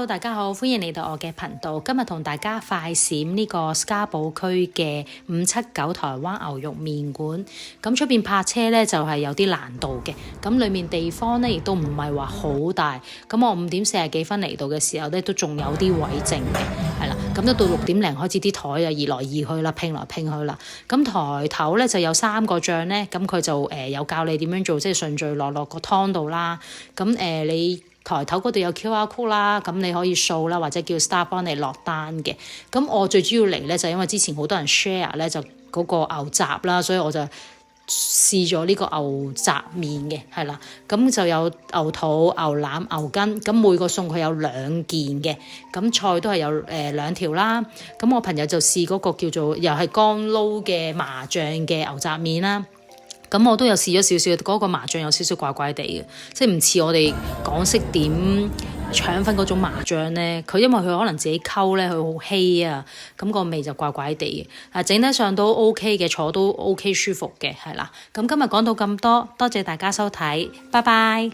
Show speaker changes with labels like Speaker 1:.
Speaker 1: Hello，大家好，歡迎嚟到我嘅頻道。今日同大家快閃呢個嘉堡區嘅579台灣牛肉麵館。咁出邊泊車呢，就係有啲難度嘅。咁裡面地方呢，亦都唔係話好大。咁我5點40幾分嚟到嘅時候呢，都仲有啲位剩嘅，係啦。咁都到6點零開始啲台啊移來移去啦，拼來拼去啦。咁台頭呢，就有3個醬呢，咁佢就有教你點樣做，即係順序落個湯度啦。咁你台頭嗰度有 QR code 啦，咁你可以掃啦，或者叫 staff 幫你落單嘅。咁我最主要嚟咧就因為之前好多人 share 咧就嗰個牛雜啦，所以我就試咗呢個牛雜麵嘅，係啦。咁就有牛肚、牛腩、牛筋，咁每個餸佢有2件嘅，咁菜都係有2條啦。咁我朋友就試嗰個叫做又係乾撈嘅麻醬嘅牛雜麵啦。咁我都有試咗少少，嗰個麻醬有少少怪怪地嘅，即係唔似我哋港式點腸粉嗰種麻醬咧。佢因為佢可能自己溝咧，佢好稀啊，咁個味就怪怪地嘅。整體上都 OK 嘅，坐都 OK 舒服嘅，係啦。咁今日講到咁多，多謝大家收睇，拜拜。